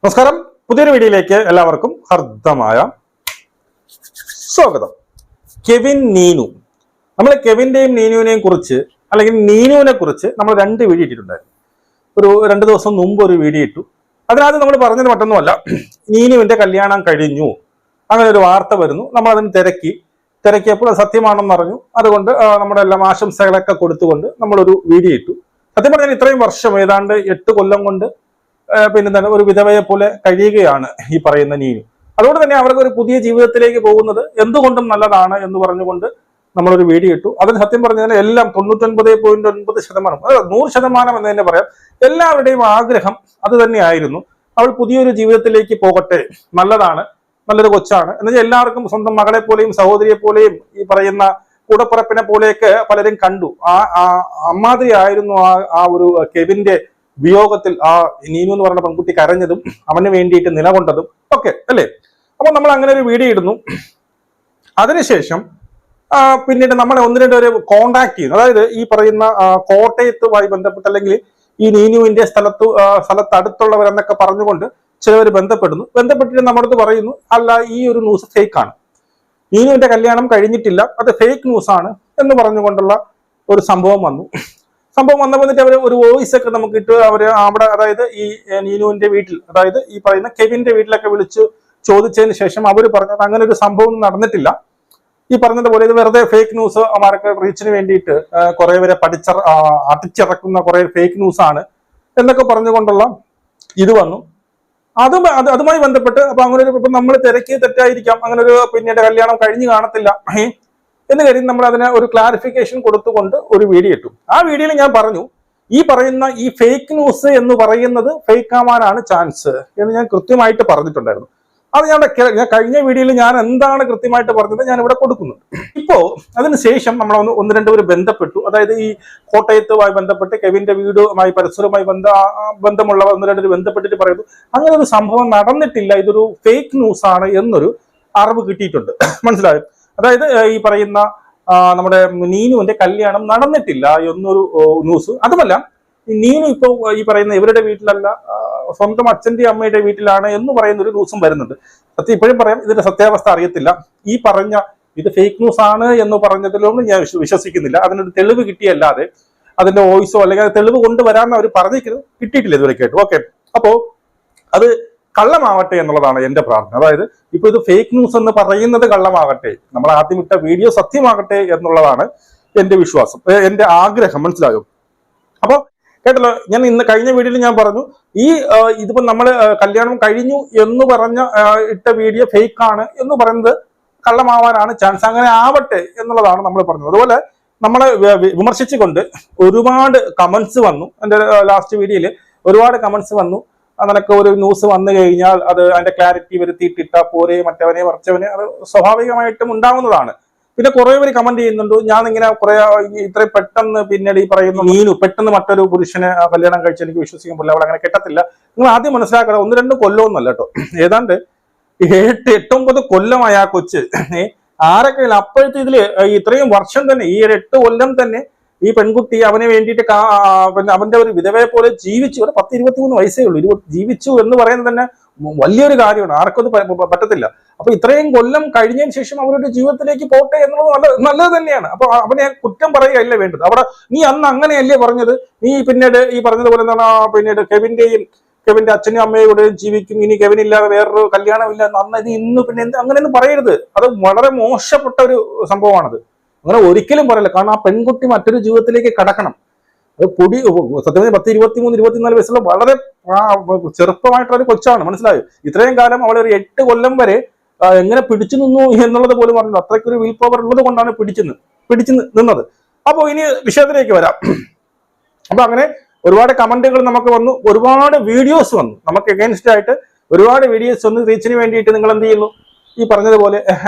നമസ്കാരം. പുതിയൊരു വീഡിയോയിലേക്ക് എല്ലാവർക്കും ഹർദ്ദമായ സ്വാഗതം. കെവിൻ നീനു, നമ്മൾ കെവിന്റെയും നീനുവിനെയും കുറിച്ച് അല്ലെങ്കിൽ നീനുവിനെ കുറിച്ച് നമ്മൾ രണ്ട് വീഡിയോ ഇട്ടിട്ടുണ്ടായിരുന്നു. ഒരു 2 ദിവസം മുമ്പ് ഒരു വീഡിയോ ഇട്ടു. അതിനകത്ത് നമ്മൾ പറഞ്ഞത് മറ്റൊന്നുമല്ല, നീനുവിന്റെ കല്യാണം കഴിഞ്ഞു, അങ്ങനെ ഒരു വാർത്ത വരുന്നു. നമ്മൾ അതിന് തിരക്കിയപ്പോൾ അത് സത്യമാണെന്ന് അറിഞ്ഞു. അതുകൊണ്ട് നമ്മുടെ എല്ലാം ആശംസകളൊക്കെ കൊടുത്തുകൊണ്ട് നമ്മളൊരു വീഡിയോ ഇട്ടു. സത്യം പറഞ്ഞാൽ ഇത്രയും വർഷം, ഏതാണ്ട് 8 കൊല്ലം കൊണ്ട് പിന്നെ തന്നെ ഒരു വിധവയെ പോലെ കഴിയുകയാണ് ഈ പറയുന്ന നീനു. അതുകൊണ്ട് തന്നെ അവർക്ക് ഒരു പുതിയ ജീവിതത്തിലേക്ക് പോകുന്നത് എന്തുകൊണ്ടും നല്ലതാണ് എന്ന് പറഞ്ഞുകൊണ്ട് നമ്മളൊരു വീഡിയോ ഇട്ടു. അതിന് സത്യം പറഞ്ഞാൽ എല്ലാം 99.9%, 100% എന്ന് തന്നെ പറയാം, എല്ലാവരുടെയും ആഗ്രഹം അത് തന്നെയായിരുന്നു. അവൾ പുതിയൊരു ജീവിതത്തിലേക്ക് പോകട്ടെ, നല്ലതാണ്, നല്ലൊരു കൊച്ചാണ് എന്നുവെച്ചാൽ എല്ലാവർക്കും സ്വന്തം മകളെ പോലെയും സഹോദരിയെ പോലെയും ഈ പറയുന്ന കൂടപ്പുറപ്പിനെ പോലെയൊക്കെ പലരും കണ്ടു. അമ്മാതിരി ആയിരുന്നു ആ ഒരു കെവിന്റെ വിയോഗത്തിൽ ആ നീനു എന്ന് പറഞ്ഞ പെൺകുട്ടി കരഞ്ഞതും അവന് വേണ്ടിയിട്ട് നിലകൊണ്ടതും ഒക്കെ അല്ലേ. അപ്പൊ നമ്മൾ അങ്ങനെ ഒരു വീഡിയോ ഇടുന്നു. അതിനുശേഷം പിന്നീട് നമ്മളെ 1-2 പേര് കോണ്ടാക്ട് ചെയ്യുന്നു. അതായത് ഈ പറയുന്ന കോട്ടയത്തുമായി ബന്ധപ്പെട്ട് അല്ലെങ്കിൽ ഈ നീനുവിന്റെ സ്ഥലത്തടുത്തുള്ളവരെന്നൊക്കെ പറഞ്ഞുകൊണ്ട് ചിലവർ ബന്ധപ്പെട്ടിട്ട് നമ്മുടെ പറയുന്നു, അല്ല ഈ ഒരു ന്യൂസ് ഫേക്കാണ്, നീനുവിന്റെ കല്യാണം കഴിഞ്ഞിട്ടില്ല, അത് ഫേക്ക് ന്യൂസ് ആണ് എന്ന് പറഞ്ഞുകൊണ്ടുള്ള ഒരു സംഭവം വന്നിട്ട് അവർ ഒരു വോയിസ് ഒക്കെ നമുക്ക് ഇട്ട് അവര് അവിടെ, അതായത് ഈ നീനുവിന്റെ വീട്ടിൽ, അതായത് ഈ പറയുന്ന കെവിന്റെ വീട്ടിലൊക്കെ വിളിച്ച് ചോദിച്ചതിന് ശേഷം അവർ പറഞ്ഞത് അങ്ങനെ ഒരു സംഭവം നടന്നിട്ടില്ല, ഈ പറഞ്ഞതുപോലെ ഇത് വെറുതെ ഫേക്ക് ന്യൂസ്, അവർക്ക് റീച്ചിന് വേണ്ടിയിട്ട് കുറെ പേരെ അടിച്ചിറക്കുന്ന കുറെ ഫേക്ക് ന്യൂസ് ആണ് എന്നൊക്കെ പറഞ്ഞുകൊണ്ടുള്ള ഇത് വന്നു. അതുമായി ബന്ധപ്പെട്ട് അപ്പൊ അങ്ങനെ ഒരു ഇപ്പൊ നമ്മൾ തിരക്കിയ തെറ്റായിരിക്കാം, അങ്ങനെ ഒരു പിന്നീട് കല്യാണം കഴിഞ്ഞു കാണത്തില്ല എന്ന് കരുതി നമ്മൾ അതിനെ ഒരു ക്ലാരിഫിക്കേഷൻ കൊടുത്തുകൊണ്ട് ഒരു വീഡിയോ ഇട്ടു. ആ വീഡിയോയിൽ ഞാൻ പറഞ്ഞു, ഈ പറയുന്ന ഈ ഫേക്ക് ന്യൂസ് എന്ന് പറയുന്നത് ഫേക്ക് ആവാനാണ് ചാൻസ് എന്ന് ഞാൻ കൃത്യമായിട്ട് പറഞ്ഞിട്ടുണ്ടായിരുന്നു. അത് ഞാൻ കഴിഞ്ഞ വീഡിയോയിൽ ഞാൻ എന്താണ് കൃത്യമായിട്ട് പറഞ്ഞത് ഞാൻ ഇവിടെ കൊടുക്കുന്നുണ്ട്. ഇപ്പോ അതിനുശേഷം നമ്മൾ 1-2 പേര് ബന്ധപ്പെട്ടു. അതായത് ഈ കോട്ടയത്തുമായി ബന്ധപ്പെട്ട് കെവിന്റെ വീടുമായി പരിസരവുമായി ബന്ധമുള്ള 1-2 പേര് ബന്ധപ്പെട്ടിട്ട് പറയുന്നു, അങ്ങനെ ഒരു സംഭവം നടന്നിട്ടില്ല, ഇതൊരു ഫേക്ക് ന്യൂസ് ആണ് എന്നൊരു അറിവ് കിട്ടിയിട്ടുണ്ട്. മനസ്സിലായോ? അതായത് ഈ പറയുന്ന നമ്മുടെ നീനുവിന്റെ കല്യാണം നടന്നിട്ടില്ല എന്നൊരു ന്യൂസ്. അതുമല്ല, നീനു ഇപ്പൊ ഈ പറയുന്ന ഇവരുടെ വീട്ടിലല്ല, സ്വന്തം അച്ഛന്റെ അമ്മയുടെ വീട്ടിലാണ് എന്ന് പറയുന്ന ഒരു ന്യൂസും വരുന്നുണ്ട്. ഇപ്പോഴും പറയാം, ഇതിന്റെ സത്യാവസ്ഥ അറിയത്തില്ല. ഈ പറഞ്ഞ ഇത് ഫേക്ക് ന്യൂസ് ആണ് എന്ന് പറഞ്ഞതിലൊന്നും ഞാൻ വിശ്വസിക്കുന്നില്ല. അതിനൊരു തെളിവ് കിട്ടിയല്ലാതെ അതിന്റെ വോയിസോ അല്ലെങ്കിൽ തെളിവ് കൊണ്ടുവരാമെന്ന് അവർ പറഞ്ഞിരിക്കുന്നത് കിട്ടിയിട്ടില്ല ഇതുവരെ കേട്ടു. ഓക്കെ, അപ്പോ അത് കള്ളമാവട്ടെ എന്നുള്ളതാണ് എന്റെ പ്രാർത്ഥന. അതായത് ഇപ്പൊ ഇത് ഫേക്ക് ന്യൂസ് എന്ന് പറയുന്നത് കള്ളമാകട്ടെ, നമ്മൾ ആദ്യം ഇട്ട വീഡിയോ സത്യമാകട്ടെ എന്നുള്ളതാണ് എന്റെ വിശ്വാസം, എന്റെ ആഗ്രഹം. മനസ്സിലായോ? അപ്പൊ കേട്ടല്ലോ, ഞാൻ കഴിഞ്ഞ വീഡിയോയിൽ ഞാൻ പറഞ്ഞു, ഇതിപ്പോ നമ്മള് കല്യാണം കഴിഞ്ഞു എന്ന് പറഞ്ഞ ഇട്ട വീഡിയോ ഫേക്ക് ആണ് എന്ന് പറയുന്നത് കള്ളമാവാനാണ് ചാൻസ്, അങ്ങനെ ആവട്ടെ എന്നുള്ളതാണ് നമ്മൾ പറഞ്ഞത്. അതുപോലെ നമ്മളെ വിമർശിച്ചുകൊണ്ട് ഒരുപാട് കമന്റ്സ് വന്നു. എന്റെ ലാസ്റ്റ് വീഡിയോയിൽ ഒരുപാട് കമന്റ്സ് വന്നു. നിനക്ക് ഒരു ന്യൂസ് വന്നു കഴിഞ്ഞാൽ അത് അതിന്റെ ക്ലാരിറ്റി വരുത്തിയിട്ടിട്ടാ പോരെ, മറ്റവനെ മറിച്ചവനെ, അത് സ്വാഭാവികമായിട്ടും ഉണ്ടാവുന്നതാണ്. പിന്നെ കുറെ പേര് കമന്റ് ചെയ്യുന്നുണ്ട്, ഞാൻ ഇങ്ങനെ ഇത്രയും പെട്ടെന്ന് പിന്നീട് ഈ പറയുന്ന നീനു പെട്ടെന്ന് മറ്റൊരു പുരുഷനെ കല്യാണം കഴിച്ച് എനിക്ക് വിശ്വസിക്കാൻ പറ്റില്ല, അവിടെ അങ്ങനെ കെട്ടത്തില്ല. നിങ്ങൾ ആദ്യം മനസ്സിലാക്കണം, 1-2 കൊല്ലമൊന്നുമല്ല കേട്ടോ, ഏതാണ്ട് 8-9 കൊല്ലമായി ആ കൊച്ച്. ആരൊക്കെ അപ്പോഴത്തെ ഇതില് ഇത്രയും വർഷം തന്നെ, ഈ 8 കൊല്ലം തന്നെ ഈ പെൺകുട്ടി അവന് വേണ്ടിയിട്ട് പിന്നെ അവന്റെ ഒരു വിധവയെ പോലെ ജീവിച്ചു. ഒരു 10-23 വയസ്സേ ഉള്ളൂ, ജീവിച്ചു എന്ന് പറയുന്നത് തന്നെ വലിയൊരു കാര്യമാണ്, ആർക്കും പറ്റത്തില്ല. അപ്പൊ ഇത്രയും കൊല്ലം കഴിഞ്ഞതിന് ശേഷം അവരുടെ ജീവിതത്തിലേക്ക് പോട്ടെ എന്നുള്ളത് നല്ലത് തന്നെയാണ്. അപ്പൊ അവനെ കുറ്റം പറയുകയല്ലേ വേണ്ടത്. അവിടെ നീ അന്ന് അങ്ങനെയല്ലേ പറഞ്ഞത്, നീ പിന്നീട് ഈ പറഞ്ഞതുപോലെ എന്താണ് പിന്നീട് കെവിന്റെ അച്ഛനും അമ്മയോടെയും ജീവിക്കും, ഇനി കെവിനില്ലാതെ വേറൊരു കല്യാണമില്ല, അന്ന് ഇത് ഇന്ന് പിന്നെ അങ്ങനെയൊന്നും പറയരുത്. അത് വളരെ മോശപ്പെട്ട ഒരു സംഭവമാണത്. അങ്ങനെ ഒരിക്കലും പറയില്ല. കാരണം ആ പെൺകുട്ടി മറ്റൊരു ജീവിതത്തിലേക്ക് കടക്കണം. അത് സത്യമായി 10-23-24 വയസ്സുള്ള വളരെ ചെറുപ്പമായിട്ടുള്ള ഒരു കൊച്ചാണ്. മനസ്സിലായോ? ഇത്രയും കാലം അവളെ ഒരു 8 കൊല്ലം വരെ എങ്ങനെ പിടിച്ചു നിന്നു എന്നുള്ളത് പോലും പറഞ്ഞു. അത്രയ്ക്കൊരു വിൽ പവർ ഉള്ളത് കൊണ്ടാണ് പിടിച്ചു നിന്നത്. അപ്പൊ ഇനി വിഷയത്തിലേക്ക് വരാം. അപ്പൊ അങ്ങനെ ഒരുപാട് കമന്റുകൾ നമുക്ക് വന്നു, ഒരുപാട് വീഡിയോസ് വന്നു, നമുക്ക് എഗൈൻസ്റ്റ് ആയിട്ട് ഒരുപാട് വീഡിയോസ് വന്നു. റീച്ചിന് വേണ്ടിയിട്ട് നിങ്ങൾ എന്ത് ചെയ്യുന്നു, ഈ പറഞ്ഞതുപോലെ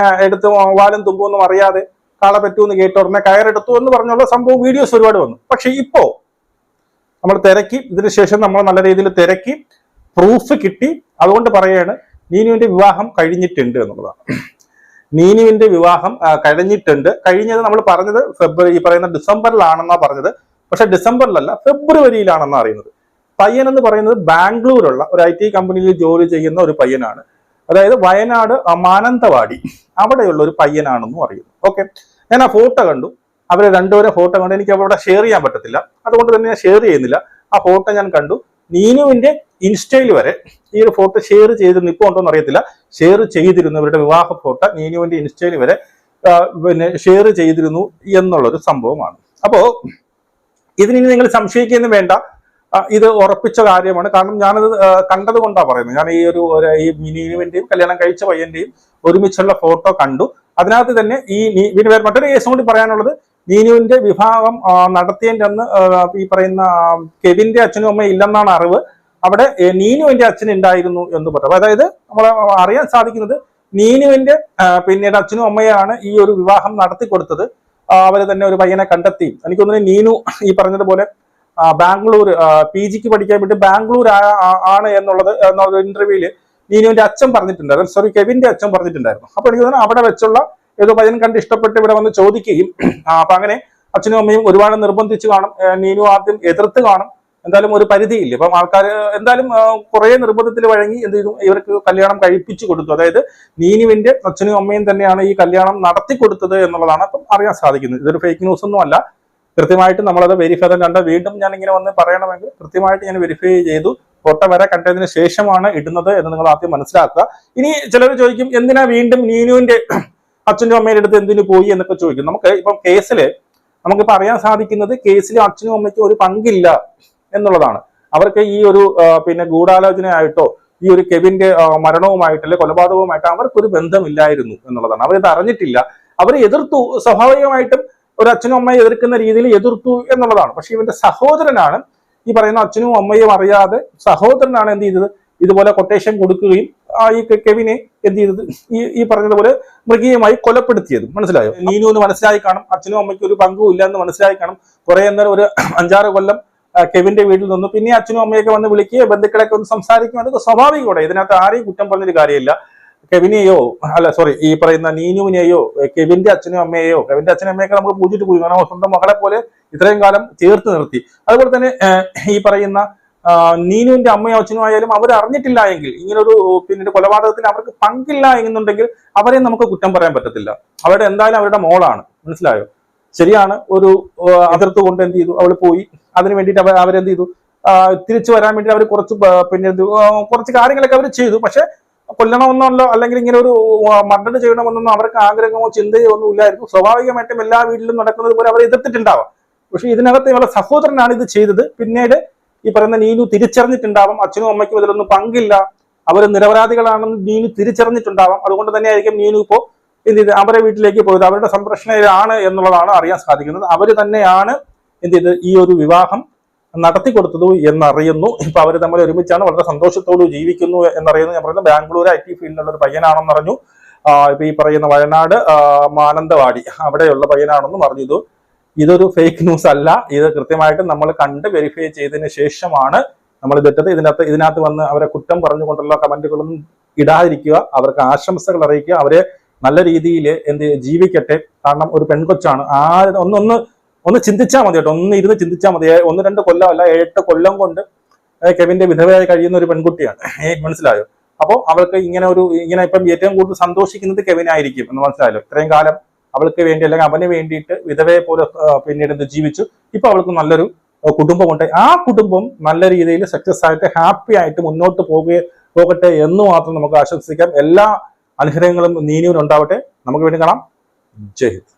എടുത്ത് വാലും തുമ്പൊന്നും അറിയാതെ കാളെ പറ്റൂന്ന് കേട്ടോടനെ കയറെടുത്തു എന്ന് പറഞ്ഞുള്ള സംഭവം വീഡിയോസ് ഒരുപാട് വന്നു. പക്ഷെ ഇപ്പോ നമ്മൾ തിരക്കി, ഇതിനുശേഷം നമ്മൾ നല്ല രീതിയിൽ തിരക്കി, പ്രൂഫ് കിട്ടി. അതുകൊണ്ട് പറയാണ്, നീനുവിന്റെ വിവാഹം കഴിഞ്ഞിട്ടുണ്ട് എന്നുള്ളതാണ്. നീനുവിന്റെ വിവാഹം കഴിഞ്ഞത് നമ്മൾ പറഞ്ഞത് ഈ പറയുന്ന ഡിസംബറിലാണെന്നാ പറഞ്ഞത്. പക്ഷെ ഡിസംബറിലല്ല, ഫെബ്രുവരിയിലാണെന്നാ അറിയുന്നത്. പയ്യൻ എന്ന് പറയുന്നത് ബാംഗ്ലൂരുള്ള ഒരു IT കമ്പനിയിൽ ജോലി ചെയ്യുന്ന ഒരു പയ്യനാണ്. അതായത് വയനാട് മാനന്തവാടി അവിടെയുള്ള ഒരു പയ്യനാണെന്നും അറിയുന്നു. ഓക്കെ, ഞാൻ ആ ഫോട്ടോ കണ്ടു, അവരെ രണ്ടുപേരെ ഫോട്ടോ കണ്ടു. എനിക്ക് അവിടെ ഷെയർ ചെയ്യാൻ പറ്റത്തില്ല, അതുകൊണ്ട് തന്നെ ഞാൻ ഷെയർ ചെയ്യുന്നില്ല. ആ ഫോട്ടോ ഞാൻ കണ്ടു. നീനുവിന്റെ ഇൻസ്റ്റയിൽ വരെ ഈ ഒരു ഫോട്ടോ ഷെയർ ചെയ്തിരുന്നു. ഇപ്പോൾ ഉണ്ടോന്ന് അറിയത്തില്ല, ഷെയർ ചെയ്തിരുന്നു. ഇവരുടെ വിവാഹ ഫോട്ടോ നീനുവിന്റെ ഇൻസ്റ്റയിൽ വരെ പിന്നെ ഷെയർ ചെയ്തിരുന്നു എന്നുള്ളൊരു സംഭവമാണ്. അപ്പോ ഇതിനി നിങ്ങൾ സംശയിക്കുന്നു വേണ്ട, ഇത് ഉറപ്പിച്ച കാര്യമാണ്. കാരണം ഞാനത് കണ്ടത് കൊണ്ടാണ് പറയുന്നത്. ഞാൻ ഈ നീനുവിന്റെയും കല്യാണം കഴിച്ച പയ്യന്റെയും ഒരുമിച്ചുള്ള ഫോട്ടോ കണ്ടു. അതിനകത്ത് തന്നെ മറ്റൊരു കേസും കൂടി പറയാനുള്ളത്, നീനുവിന്റെ വിവാഹം നടത്തിയതിന്റെ അന്ന് ഈ പറയുന്ന കെവിന്റെ അച്ഛനും അമ്മയും ഇല്ലെന്നാണ് അറിവ്. അവിടെ നീനുവിന്റെ അച്ഛൻ ഉണ്ടായിരുന്നു എന്ന് പറഞ്ഞു. അതായത് നമ്മൾ അറിയാൻ സാധിക്കുന്നത് നീനുവിന്റെ പിന്നീട് അച്ഛനും അമ്മയാണ് ഈ ഒരു വിവാഹം നടത്തി കൊടുത്തത്. അവര് തന്നെ ഒരു പയ്യനെ കണ്ടെത്തി. എനിക്ക് തോന്നുന്നു നീനു ഈ പറഞ്ഞതുപോലെ ബാംഗ്ലൂർ PGക്ക് പഠിക്കാൻ വേണ്ടി ബാംഗ്ലൂർ ആണ് എന്നുള്ളത് ഇന്റർവ്യൂവില് നീനുവിന്റെ അച്ഛൻ പറഞ്ഞിട്ടുണ്ടായിരുന്നു. സോറി, കെവിന്റെ അച്ഛൻ പറഞ്ഞിട്ടുണ്ടായിരുന്നു. അപ്പൊ എനിക്ക് തോന്നുന്നു അവിടെ വെച്ചുള്ള ഏതോ പയ്യൻ കണ്ട് ഇഷ്ടപ്പെട്ട് ഇവിടെ വന്ന് ചോദിക്കുകയും അപ്പൊ അങ്ങനെ അച്ഛനും അമ്മയും ഒരുപാട് നിർബന്ധിച്ച് കാണും. നീനു ആദ്യം എതിർത്ത് കാണും. എന്തായാലും ഒരു പരിധിയില്ല. അപ്പം ആൾക്കാർ എന്തായാലും കുറെ നിർബന്ധത്തിൽ വഴങ്ങി എന്ത് ചെയ്തു, ഇവർക്ക് കല്യാണം കഴിപ്പിച്ചു കൊടുത്തു. അതായത് നീനുവിന്റെ അച്ഛനും അമ്മയും തന്നെയാണ് ഈ കല്യാണം നടത്തി കൊടുത്തത് എന്നുള്ളതാണ് അപ്പം അറിയാൻ സാധിക്കുന്നത്. ഇതൊരു ഫേക്ക് ന്യൂസ് ഒന്നും അല്ല. കൃത്യമായിട്ട് നമ്മളത് വെരിഫൈ കണ്ട വീണ്ടും ഞാൻ ഇങ്ങനെ വന്ന് പറയണമെങ്കിൽ കൃത്യമായിട്ട് ഞാൻ വെരിഫൈ ചെയ്തു. ഫോട്ടോ വരെ കണ്ടതിന് ശേഷമാണ് ഇടുന്നത് എന്ന് നിങ്ങൾ ആദ്യം മനസ്സിലാക്കുക. ഇനി ചിലർ ചോദിക്കും, എന്തിനാ വീണ്ടും നീനുവിന്റെ അച്ഛനും അമ്മയുടെ അടുത്ത് എന്തിനു പോയി എന്നൊക്കെ ചോദിക്കും. നമുക്ക് ഇപ്പം നമുക്കിപ്പോൾ അറിയാൻ സാധിക്കുന്നത് കേസിൽ അച്ഛനും അമ്മയ്ക്കും ഒരു പങ്കില്ല എന്നുള്ളതാണ്. അവർക്ക് ഈ ഒരു പിന്നെ ഗൂഢാലോചനയായിട്ടോ ഈ ഒരു കെവിന്റെ മരണവുമായിട്ടോ അല്ലെ കൊലപാതകവുമായിട്ടോ അവർക്കൊരു ബന്ധമില്ലായിരുന്നു എന്നുള്ളതാണ്. അവരിത് അറിഞ്ഞിട്ടില്ല, അവർ എതിർത്തു. സ്വാഭാവികമായിട്ടും ഒരു അച്ഛനും അമ്മയെ എതിർക്കുന്ന രീതിയിൽ എതിർത്തു എന്നുള്ളതാണ്. പക്ഷെ ഇവന്റെ സഹോദരനാണ് ഈ പറയുന്ന അച്ഛനും അമ്മയും അറിയാതെ സഹോദരനാണ് എന്ത് ചെയ്തത്, ഇതുപോലെ കൊട്ടേഷൻ കൊടുക്കുകയും ഈ കെവിനെ എന്ത് ചെയ്തത് ഈ പറഞ്ഞതുപോലെ മൃഗീയമായി കൊലപ്പെടുത്തിയത്. മനസ്സിലായോ? നീനുവിന് മനസ്സിലായി കാണും, അച്ഛനും അമ്മയ്ക്കും ഒരു പങ്കും ഇല്ല എന്ന് മനസ്സിലായി കാണും. കുറെ നേരം ഒരു 5-6 കൊല്ലം കെവിന്റെ വീട്ടിൽ നിന്നു. പിന്നെ അച്ഛനും അമ്മയൊക്കെ വന്ന് വിളിക്കുകയോ ബന്ധുക്കളൊക്കെ ഒന്ന് സംസാരിക്കും. അതൊക്കെ സ്വാഭാവികമാണ്. ഇതിനകത്ത് ആരെയും കുറ്റം പറഞ്ഞൊരു കാര്യമില്ല. കെവിനെയോ ഈ പറയുന്ന നീനുവിനെയോ കെവിന്റെ അച്ഛനും അമ്മയെയോ, കെവിന്റെ അച്ഛനും അമ്മയൊക്കെ നമുക്ക് പൂജിട്ട് പോയി. കാരണം സ്വന്തം മകളെ പോലെ ഇത്രയും കാലം ചേർത്ത് നിർത്തി. അതുപോലെ തന്നെ ഈ പറയുന്ന നീനുവിന്റെ അമ്മയോ അച്ഛനും ആയാലും അവർ അറിഞ്ഞിട്ടില്ല എങ്കിൽ, ഇങ്ങനൊരു പിന്നീട് കൊലപാതകത്തിൽ അവർക്ക് പങ്കില്ല എന്നുണ്ടെങ്കിൽ അവരെ നമുക്ക് കുറ്റം പറയാൻ പറ്റത്തില്ല. അവരുടെ എന്തായാലും അവരുടെ മോളാണ്. മനസ്സിലായോ? ശരിയാണ്, ഒരു അതിർത്ത് കൊണ്ട് എന്ത് ചെയ്തു, അവൾ പോയി. അതിന് വേണ്ടിയിട്ട് അവരെന്ത് ചെയ്തു, തിരിച്ചു വരാൻ വേണ്ടി അവർ കുറച്ച് കാര്യങ്ങളൊക്കെ അവർ ചെയ്തു. പക്ഷെ കൊല്ലണമെന്നല്ലോ അല്ലെങ്കിൽ ഇങ്ങനെ ഒരു മർഡർ ചെയ്യണമെന്നൊന്നും അവർക്ക് ആഗ്രഹമോ ചിന്തയോ ഒന്നും ഇല്ലായിരുന്നു. സ്വാഭാവികമായിട്ടും എല്ലാ വീട്ടിലും നടക്കുന്നത് പോലെ അവർ എതിർത്തിട്ടുണ്ടാവാം. പക്ഷെ ഇതിനകത്ത് ഇവരുടെ സഹോദരനാണ് ഇത് ചെയ്തത്. പിന്നീട് ഈ പറയുന്ന നീനു തിരിച്ചറിഞ്ഞിട്ടുണ്ടാവാം അച്ഛനും അമ്മയ്ക്കും ഇതിലൊന്നും പങ്കില്ല, അവർ നിരപരാധികളാണെന്ന് നീനു തിരിച്ചറിഞ്ഞിട്ടുണ്ടാവാം. അതുകൊണ്ട് തന്നെ ആയിരിക്കും നീനു ഇപ്പോൾ എന്ത് ചെയ്ത് അവരുടെ വീട്ടിലേക്ക് പോയത്. അവരുടെ സംരക്ഷണയിലാണ് എന്നുള്ളതാണ് അറിയാൻ സാധിക്കുന്നത്. അവർ തന്നെയാണ് എന്ത് ചെയ്ത് ഈ ഒരു വിവാഹം നടത്തി കൊടുത്തത് എന്നറിയുന്നു. ഇപ്പൊ അവർ തമ്മിൽ ഒരുമിച്ചാണ്, വളരെ സന്തോഷത്തോട് ജീവിക്കുന്നു എന്നറിയുന്നു. ഞാൻ പറയുന്നത് ബാംഗ്ലൂർ IT ഫീൽഡിലുള്ള ഒരു പയ്യനാണെന്ന് അറിഞ്ഞു. ഇപ്പൊ ഈ പറയുന്ന വയനാട് മാനന്തവാടി അവിടെയുള്ള പയ്യനാണെന്നും അറിഞ്ഞു. ഇതൊരു ഫേക്ക് ന്യൂസ് അല്ല. ഇത് കൃത്യമായിട്ട് നമ്മൾ കണ്ട് വെരിഫൈ ചെയ്തതിന് ശേഷമാണ് നമ്മൾ ഇതിട്ടത്. ഇതിനകത്ത് വന്ന് അവരെ കുറ്റം പറഞ്ഞുകൊണ്ടുള്ള കമന്റുകളൊന്നും ഇടാതിരിക്കുക. അവർക്ക് ആശംസകൾ അറിയിക്കുക. അവരെ നല്ല രീതിയിൽ ജീവിക്കട്ടെ. കാരണം ഒരു പെൺകൊച്ചാണ്. ഒന്ന് ചിന്തിച്ചാൽ മതി കേട്ടോ. ഇരുന്ന് ചിന്തിച്ചാൽ മതി. 1-2 കൊല്ലം അല്ല, 8 കൊല്ലം കൊണ്ട് കെവിന്റെ വിധവയായി കഴിയുന്ന ഒരു പെൺകുട്ടിയാണ്. മനസ്സിലായോ? അപ്പോൾ അവൾക്ക് ഇങ്ങനെ ഇപ്പം ഏറ്റവും കൂടുതൽ സന്തോഷിക്കുന്നത് കെവിനായിരിക്കും എന്ന് മനസ്സിലായല്ലോ. ഇത്രയും കാലം അവൾക്ക് വേണ്ടി അല്ലെങ്കിൽ അവന് വേണ്ടിയിട്ട് വിധവയെ പോലെ പിന്നീട് ജീവിച്ചു. ഇപ്പൊ അവൾക്ക് നല്ലൊരു കുടുംബമുണ്ട്. ആ കുടുംബം നല്ല രീതിയിൽ സക്സസ് ആയിട്ട് ഹാപ്പി ആയിട്ട് മുന്നോട്ട് പോകട്ടെ എന്ന് മാത്രം നമുക്ക് ആശംസിക്കാം. എല്ലാ അനുഗ്രഹങ്ങളും നീനുവിനുണ്ടാവട്ടെ. നമുക്ക് വേണ്ടി കാണാം. ജയ് ഹിന്ദ്.